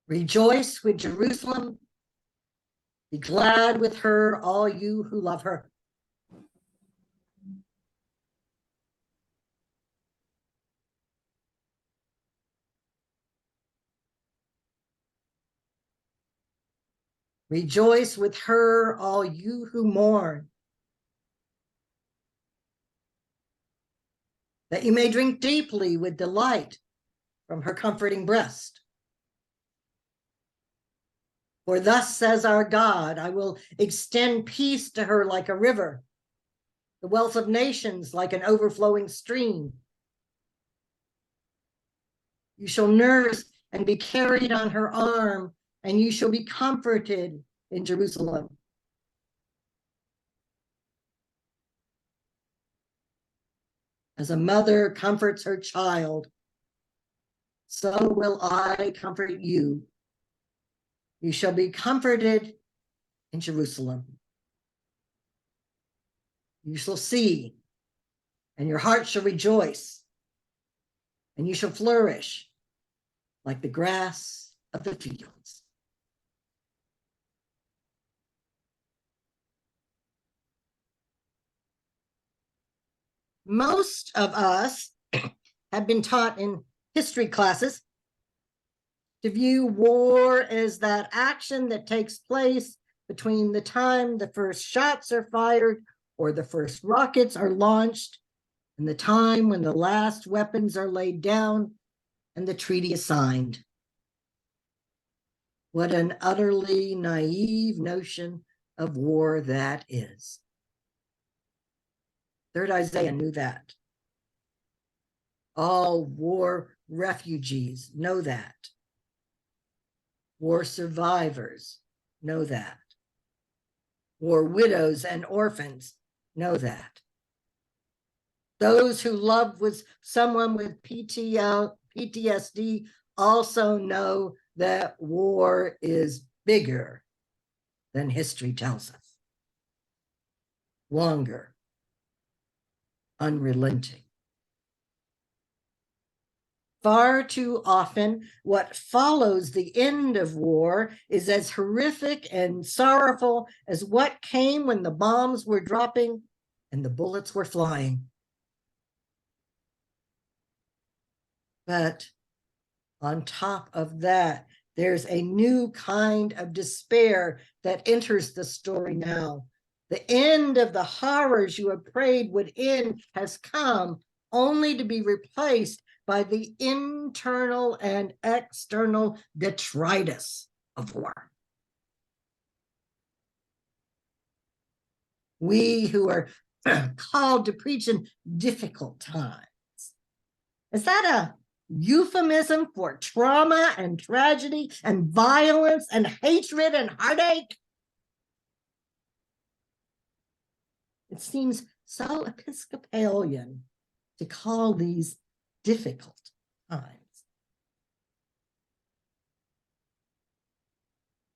Rejoice with Jerusalem. Be glad with her, all you who love her. Rejoice with her, all you who mourn, that you may drink deeply with delight from her comforting breast. For thus says our God, I will extend peace to her like a river, the wealth of nations like an overflowing stream. You shall nurse and be carried on her arm, and you shall be comforted in Jerusalem. As a mother comforts her child, so will I comfort you. You shall be comforted in Jerusalem. You shall see, and your heart shall rejoice, and you shall flourish like the grass of the fields. Most of us have been taught in history classes to view war as that action that takes place between the time the first shots are fired or the first rockets are launched and the time when the last weapons are laid down and the treaty is signed. What an utterly naive notion of war that is. Third Isaiah knew that. All war refugees know that. War survivors know that. War widows and orphans know that. Those who love with someone with PTSD also know that war is bigger than history tells us. Longer, unrelenting. Far too often, what follows the end of war is as horrific and sorrowful as what came when the bombs were dropping and the bullets were flying. But on top of that, there's a new kind of despair that enters the story now. The end of the horrors you have prayed would end has come, only to be replaced by the internal and external detritus of war. We who are called to preach in difficult times. Is that a euphemism for trauma and tragedy and violence and hatred and heartache? It seems so Episcopalian to call these difficult times.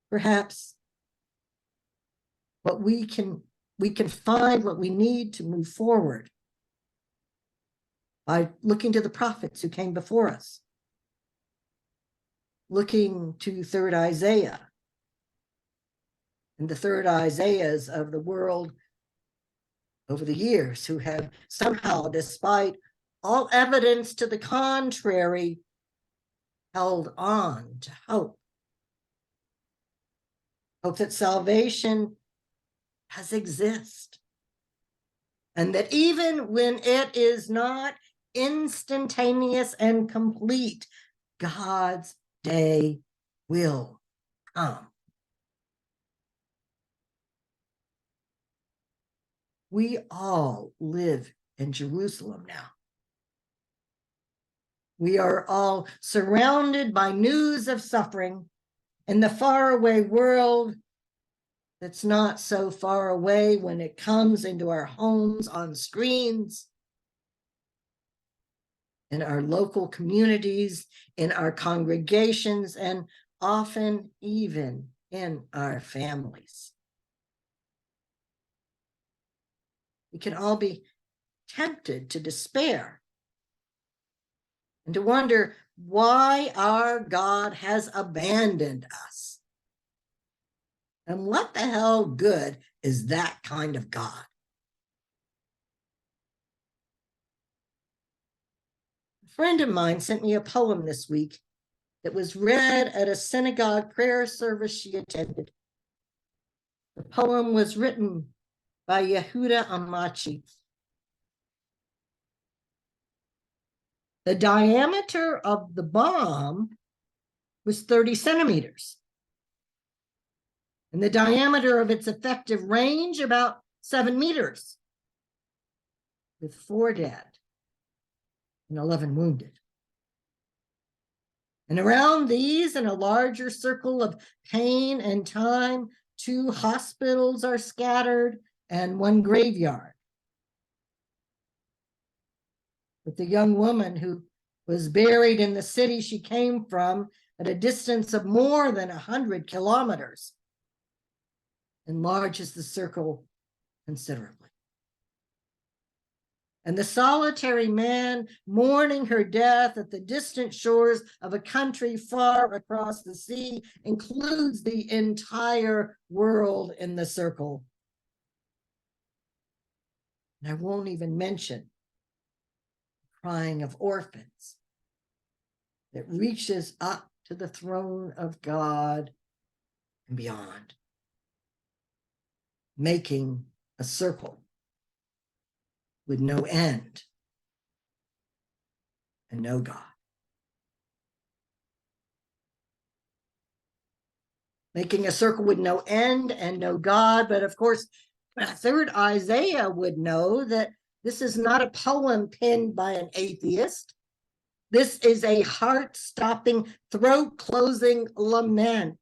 Perhaps what we can find what we need to move forward by looking to the prophets who came before us, looking to third Isaiah and the third Isaiahs of the world over the years who have somehow, despite all evidence to the contrary, held on to hope. Hope that salvation does exist. And that even when it is not instantaneous and complete, God's day will come. We all live in Jerusalem now. We are all surrounded by news of suffering in the faraway world that's not so far away when it comes into our homes on screens, in our local communities, in our congregations, and often even in our families. We can all be tempted to despair and to wonder why our God has abandoned us. And what the hell good is that kind of God? A friend of mine sent me a poem this week that was read at a synagogue prayer service she attended. The poem was written by Yehuda Amachi. The diameter of the bomb was 30 centimeters. And the diameter of its effective range about 7 meters, with 4 dead and 11 wounded. And around these, in a larger circle of pain and time, 2 hospitals are scattered and 1 graveyard. But the young woman who was buried in the city she came from at a distance of more than 100 kilometers enlarges the circle considerably. And the solitary man mourning her death at the distant shores of a country far across the sea includes the entire world in the circle. And I won't even mention the crying of orphans that reaches up to the throne of God and beyond, making a circle with no end and no God. Making a circle with no end and no God, but of course, third Isaiah would know that this is not a poem penned by an atheist. This is a heart-stopping, throat-closing lament.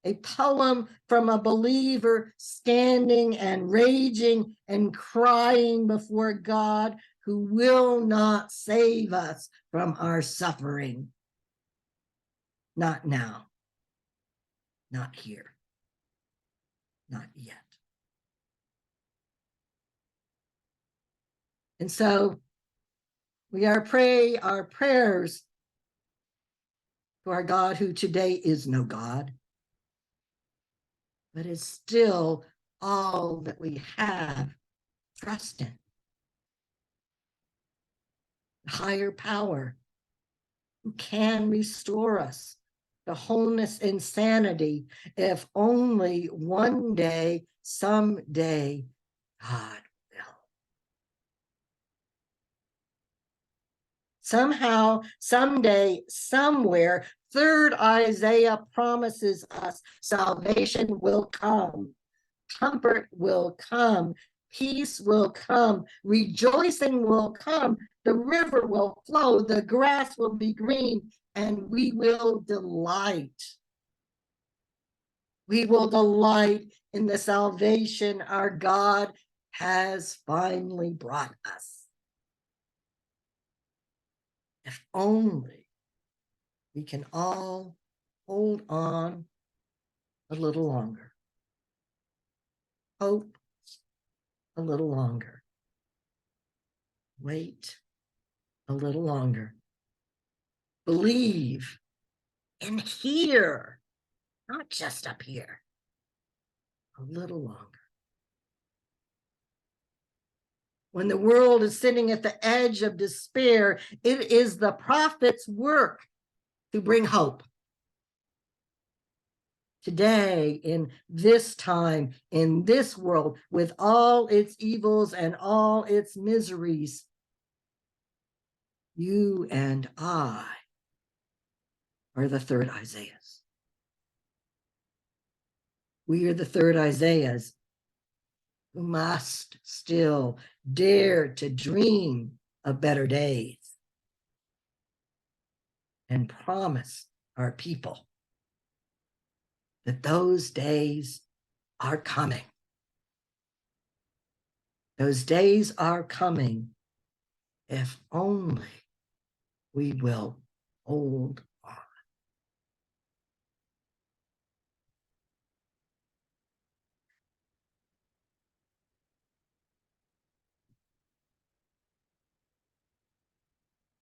A poem from a believer standing and raging and crying before God, who will not save us from our suffering. Not now. Not here. Not yet. And so we are pray our prayers to our God, who today is no God, but is still all that we have trust in. Higher power who can restore us to wholeness and sanity if only one day, someday, God will. Somehow, someday, somewhere, third Isaiah promises us salvation will come, comfort will come, peace will come, rejoicing will come, the river will flow, the grass will be green, and we will delight. We will delight in the salvation our God has finally brought us. If only we can all hold on a little longer. Hope a little longer. Wait a little longer. Believe in here, not just up here. A little longer. When the world is sitting at the edge of despair, it is the prophet's work to bring hope. Today, in this time, in this world, with all its evils and all its miseries, you and I are the third Isaiahs. We are the third Isaiahs who must still dare to dream of better days and promise our people that those days are coming. Those days are coming if only we will hold